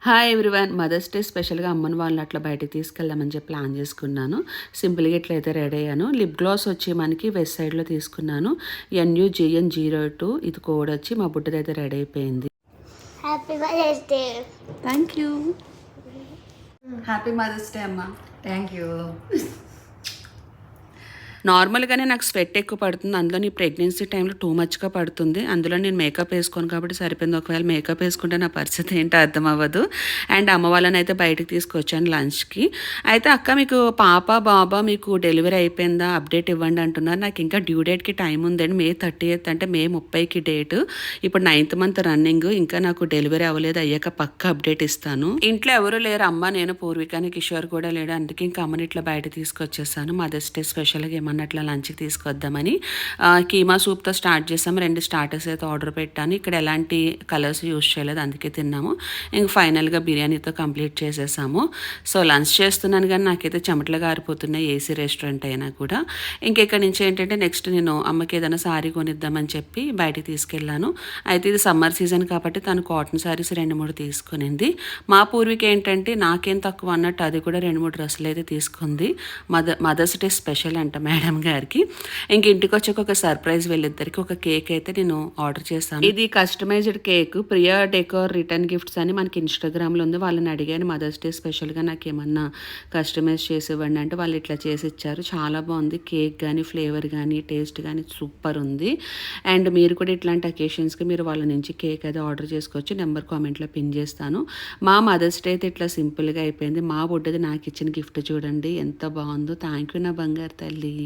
Hi everyone. Mothers day స్పెషల్గా అమ్మని వాళ్ళని అట్లా బయటికి తీసుకెళ్దామని చెప్పి ప్లాన్ చేసుకున్నాను. సింపుల్గా ఇట్లయితే రెడీ అయ్యాను. లిప్ గ్లాస్ వచ్చి మనకి వెస్ట్ సైడ్లో తీసుకున్నాను. NUGN02 ఇది కోడ్ వచ్చి మా బుడ్డదైతే రెడీ అయిపోయింది. Happy mother's day. Thank you. Happy mother's day అమ్మ. Thank you. నార్మల్గానే నాకు స్వెట్ ఎక్కువ పడుతుంది, అందులో నీ ప్రెగ్నెన్సీ టైంలో టూ మచ్గా పడుతుంది. అందులో నేను మేకప్ వేసుకోను కాబట్టి సరిపోయింది. ఒకవేళ మేకప్ వేసుకుంటే నా పరిస్థితి ఏంటో అర్థం అవ్వదు. అండ్ అమ్మ వాళ్ళని అయితే బయటకు తీసుకొచ్చాను లంచ్కి. అయితే అక్క మీకు పాప బాబా మీకు డెలివరీ అయిపోయిందా, అప్డేట్ ఇవ్వండి అంటున్నారు. నాకు ఇంకా డ్యూ డేట్కి టైం ఉందండి. May 30th అంటే May 30కి డేట్. ఇప్పుడు 9th మంత్ రన్నింగ్. ఇంకా నాకు డెలివరీ అవ్వలేదు. అయ్యాక పక్క అప్డేట్ ఇస్తాను. ఇంట్లో ఎవరు లేరు, అమ్మ నేను, పూర్వికాని, కిషోర్ కూడా లేడు. అందుకే ఇంకా అమ్మని ఇట్లా బయట తీసుకొచ్చేసాను. మదర్స్ డే స్పెషల్గా అన్నట్లా లంచ్కి తీసుకొద్దామని. కీమా సూప్తో స్టార్ట్ చేసాము. 2 స్టార్టర్స్ అయితే ఆర్డర్ పెట్టాను. ఇక్కడ ఎలాంటి కలర్స్ యూస్ చేయలేదు, అందుకే తిన్నాము. ఇంక ఫైనల్గా బిర్యానీతో కంప్లీట్ చేసేసాము. సో లంచ్ చేస్తున్నాను కానీ నాకైతే చెమటలు గారిపోతున్నాయి, ఏసీ రెస్టారెంట్ అయినా కూడా. ఇంకెక్కడి నుంచి ఏంటంటే నెక్స్ట్ నేను అమ్మకి ఏదైనా సారీ కొనిద్దామని చెప్పి బయటికి తీసుకెళ్ళాను. అయితే ఇది సమ్మర్ సీజన్ కాబట్టి తను కాటన్ సారీస్ 2-3 తీసుకునింది. మా పూర్విక ఏంటంటే నాకేం తక్కువ అన్నట్టు అది కూడా 2-3 డ్రెస్సులు అయితే తీసుకుంది. మదర్స్ డే స్పెషల్ అంట మేడం గారికి. ఇంక ఇంటికి వచ్చాక ఒక సర్ప్రైజ్ వీళ్ళిద్దరికి ఒక కేక్ అయితే నేను ఆర్డర్ చేశాను. ఇది customised cake, Priya decor return gifts అని మనకి ఇన్స్టాగ్రామ్లో ఉంది. వాళ్ళని అడిగాను మదర్స్ డే స్పెషల్గా నాకు ఏమన్నా కస్టమైజ్ చేసి ఇవ్వండి అంటే వాళ్ళు ఇట్లా చేసి ఇచ్చారు. చాలా బాగుంది కేక్, కానీ ఫ్లేవర్ కానీ టేస్ట్ కానీ సూపర్ ఉంది. అండ్ మీరు కూడా ఇట్లాంటి అకేషన్స్కి మీరు వాళ్ళ నుంచి కేక్ అయితే ఆర్డర్ చేసుకోవచ్చు. నెంబర్ కామెంట్లో పిన్ చేస్తాను. మా మదర్స్ డే అయితే ఇట్లా సింపుల్గా అయిపోయింది. మా బుడ్డది నాకు ఇచ్చిన గిఫ్ట్ చూడండి ఎంత బాగుందో. థ్యాంక్ యూ నా బంగారు తల్లి.